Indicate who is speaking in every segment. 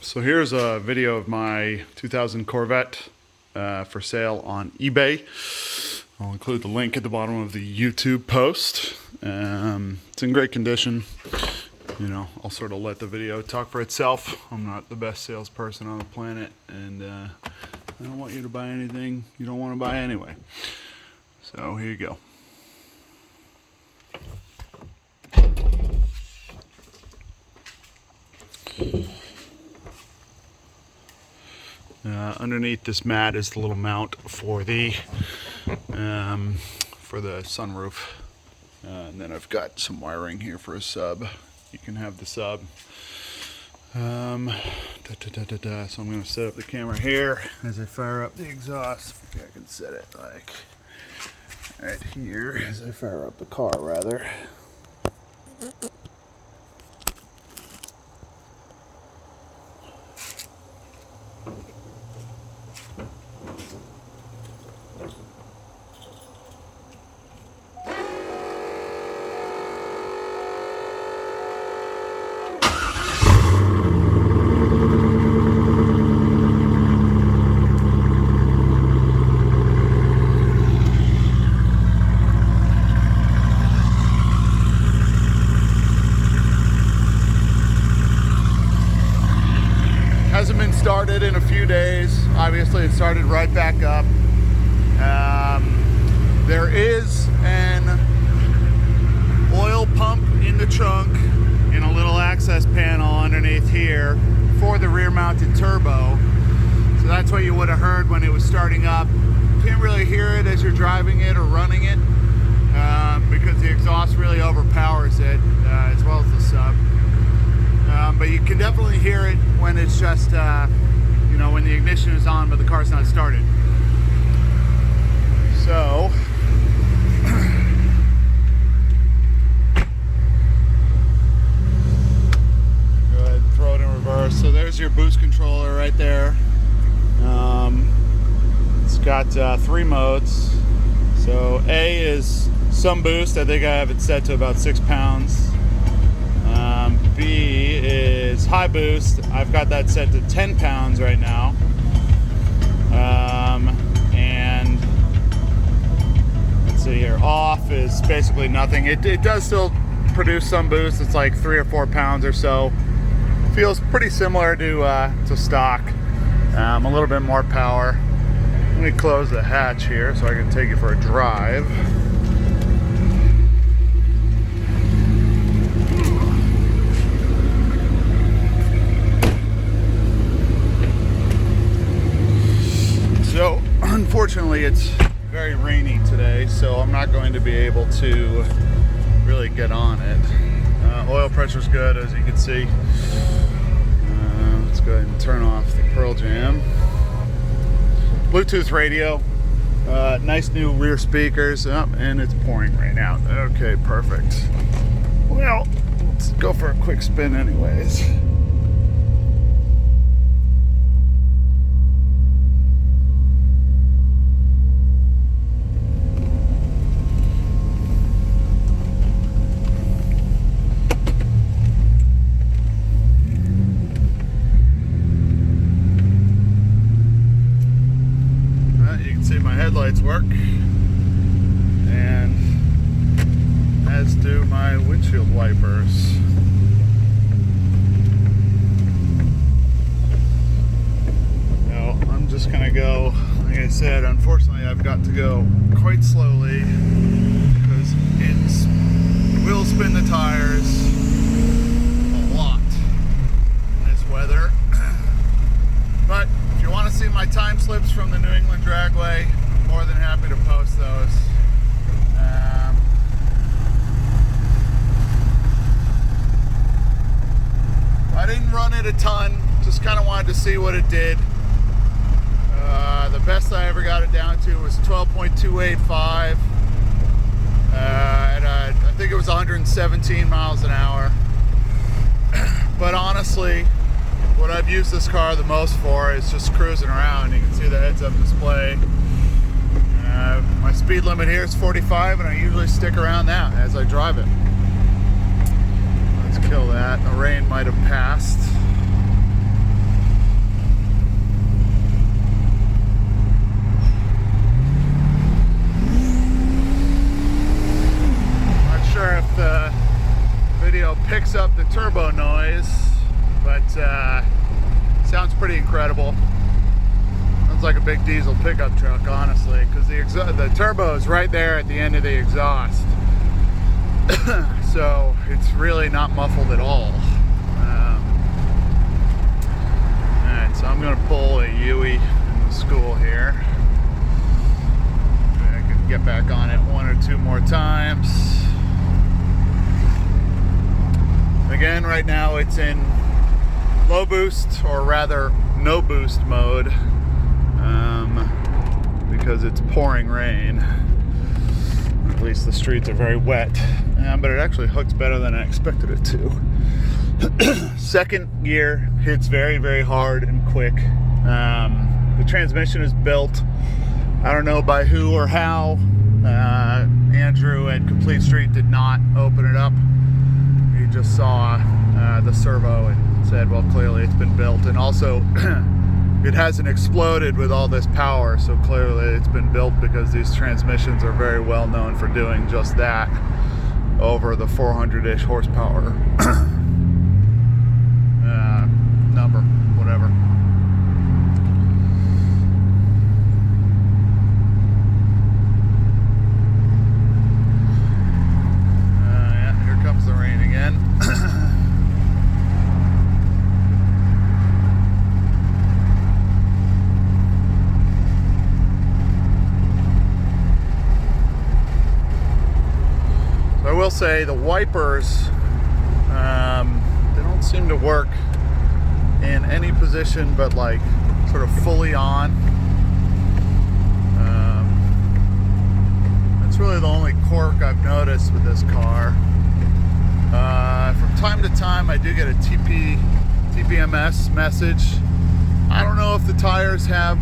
Speaker 1: So here's a video of my 2000 Corvette for sale on eBay. I'll include the link at the bottom of the YouTube post. It's in great condition. You know, I'll sort of let the video talk for itself. I'm not the best salesperson on the planet, and I don't want you to buy anything you don't want to buy anyway. So here you go. Underneath this mat is the little mount for the sunroof, and then I've got some wiring here for a sub. You can have the sub. So I'm going to set up the camera here as I fire up the exhaust. I can set it like right here as I fire up the car, rather. Hasn't been started in a few days. Obviously it started right back up. There is an oil pump in the trunk and a little access panel underneath here for the rear mounted turbo. So that's what you would have heard when it was starting up. Can't really hear it as you're driving it or running it because the exhaust really overpowers it, as well as the sub. But you can definitely hear it when it's just, you know, when the ignition is on but the car's not started. So, go ahead and throw it in reverse. So there's your boost controller right there. It's got 3 modes. So A is some boost. I think I have it set to about 6 pounds. B is high boost. I've got that set to 10 pounds right now. And let's see here, off is basically nothing. It does still produce some boost. It's like 3 or 4 pounds or so. Feels pretty similar to stock. A little bit more power. Let me close the hatch here so I can take you for a drive. So, unfortunately, it's very rainy today, so I'm not going to be able to really get on it. Oil pressure's good, as you can see. Let's go ahead and turn off the Pearl Jam. Bluetooth radio. Nice new rear speakers. Oh, and it's pouring right now. Okay, perfect. Well, let's go for a quick spin anyways. Headlights work, and as do my windshield wipers. Now I'm just gonna go, like I said, unfortunately I've got to go quite slowly because it will spin the tires a lot in this weather. But if you want to see my time slips from the New England Dragway, more than happy to post those. I didn't run it a ton, just kind of wanted to see what it did. The best I ever got it down to was 12.285, and I think it was 117 miles an hour. But honestly, what I've used this car the most for is just cruising around. You can see the heads-up display. My speed limit here is 45, and I usually stick around that as I drive it. Let's kill that. The rain might have passed. pretty incredible. Sounds like a big diesel pickup truck, honestly, because the turbo is right there at the end of the exhaust. So it's really not muffled at all. Alright, so I'm going to pull a Yui in the school here. I can get back on it one or two more times. Again, right now it's in low boost, or rather no boost mode, because it's pouring rain. At least the streets are very wet, but it actually hooks better than I expected it to. Second gear hits very, very hard and quick. The transmission is built, I don't know by who or how. Andrew at Complete Street did not open it up. He just saw the servo and said, well, clearly it's been built. And also, it hasn't exploded with all this power, so clearly it's been built because these transmissions are very well known for doing just that over the 400-ish horsepower number, whatever. Yeah, here comes the rain again. I will say the wipers, they don't seem to work in any position but like sort of fully on. That's really the only quirk I've noticed with this car. From time to time I do get a TPMS message. I don't know if the tires have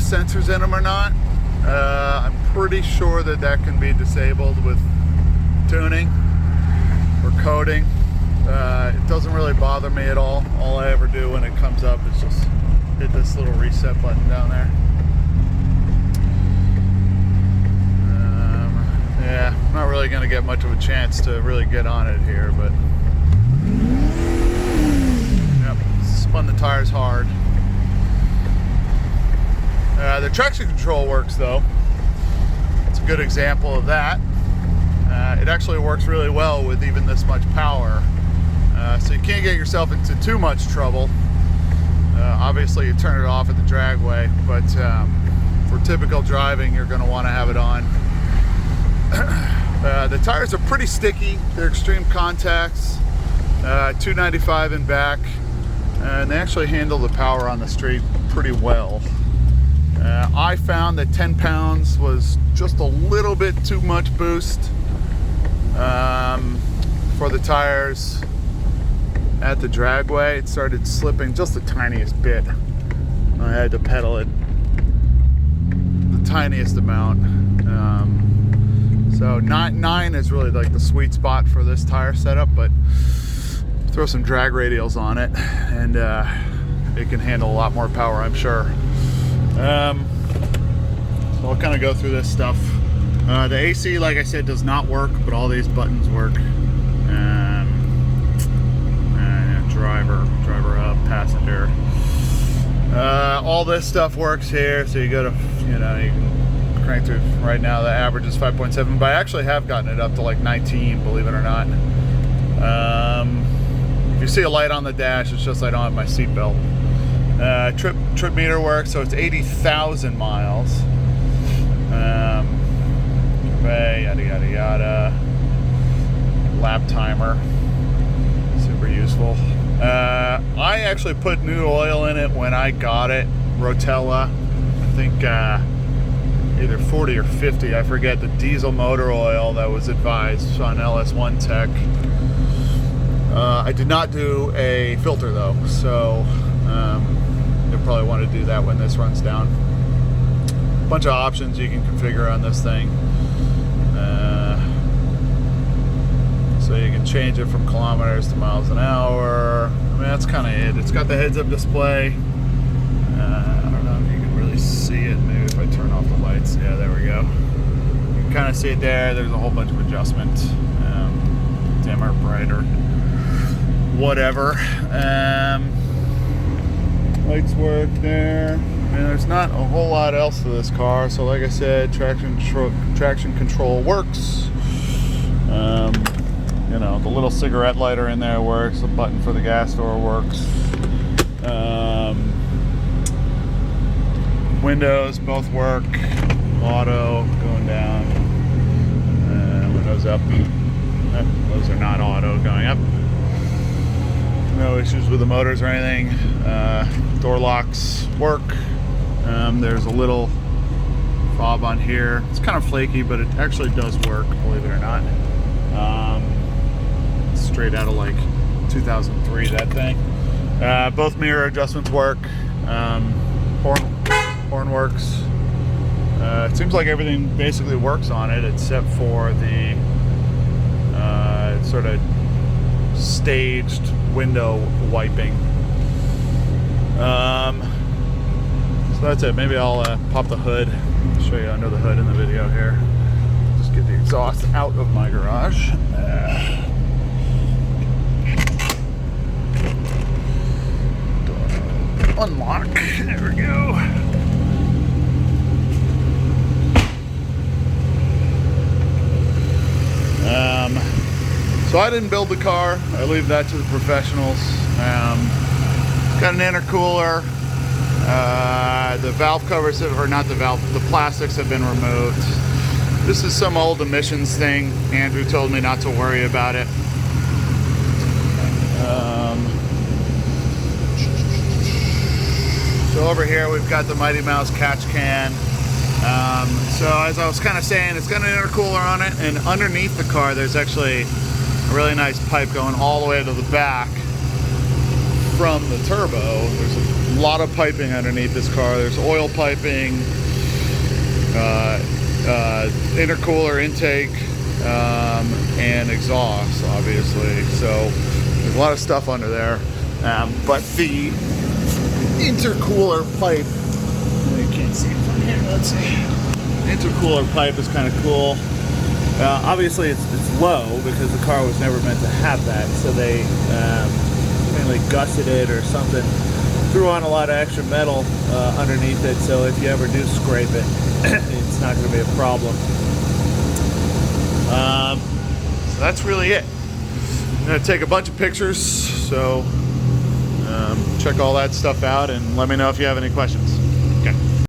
Speaker 1: sensors in them or not. I'm pretty sure that can be disabled with tuning or coding. It doesn't really bother me at all. All I ever do when it comes up is just hit this little reset button down there. Yeah, I'm not really going to get much of a chance to really get on it here, but yep, spun the tires hard. The traction control works though. It's a good example of that. It actually works really well with even this much power. So you can't get yourself into too much trouble. Obviously you turn it off at the dragway, but for typical driving you're going to want to have it on. The tires are pretty sticky. They're extreme contacts, 295 in back, and they actually handle the power on the street pretty well. I found that 10 pounds was just a little bit too much boost for the tires at the dragway. It started slipping just the tiniest bit. I had to pedal it the tiniest amount. So 9 is really like the sweet spot for this tire setup, but throw some drag radials on it and it can handle a lot more power, I'm sure. So I'll kind of go through this stuff. The AC, like I said, does not work, but all these buttons work. Driver up, passenger. All this stuff works here. So you go to, you can crank through. Right now the average is 5.7, but I actually have gotten it up to like 19, believe it or not. If you see a light on the dash, it's just I don't have my seatbelt. Trip meter works, so it's 80,000 miles. Yada yada yada. Lap timer, super useful. I actually put new oil in it when I got it. Rotella, I think either 40 or 50, I forget, the diesel motor oil that was advised on LS1 Tech. I did not do a filter though, so you'll probably want to do that when this runs down. A bunch of options you can configure on this thing. So you can change it from kilometers to miles an hour. I mean, that's kind of it. It's got the heads-up display. I don't know if you can really see it. Maybe if I turn off the lights. Yeah, there we go. You can kind of see it there. There's a whole bunch of adjustment. Dimmer, brighter, whatever. Lights work there. And there's not a whole lot else to this car. So like I said, traction control works. You know, the little cigarette lighter in there works. The button for the gas door works. Windows both work. Auto going down. Windows up. Those are not auto going up. No issues with the motors or anything. Door locks work. There's a little fob on here. It's kind of flaky, but it actually does work, believe it or not. Straight out of like 2003, that thing. Both mirror adjustments work. Horn works. It seems like everything basically works on it except for the sort of staged window wiping. So that's it. Maybe I'll pop the hood. I'll show you under the hood in the video here. Just get the exhaust out of my garage. Unlock. There we go. So I didn't build the car. I leave that to the professionals. It's got an intercooler. The valve covers, or not the valve, the plastics have been removed. This is some old emissions thing. Andrew told me not to worry about it. So over here we've got the Mighty Mouse catch can. So as I was kind of saying, it's got an intercooler on it, and underneath the car there's actually a really nice pipe going all the way to the back from the turbo. There's a lot of piping underneath this car. There's oil piping, intercooler intake, and exhaust, obviously. So there's a lot of stuff under there. But the intercooler pipe, you can't see it from here, let's see. Intercooler pipe is kind of cool. Obviously it's low because the car was never meant to have that, so they mainly gusseted it or something, threw on a lot of extra metal underneath it, so if you ever do scrape it, it's not going to be a problem. So that's really it. I'm going to take a bunch of pictures, so check all that stuff out and let me know if you have any questions.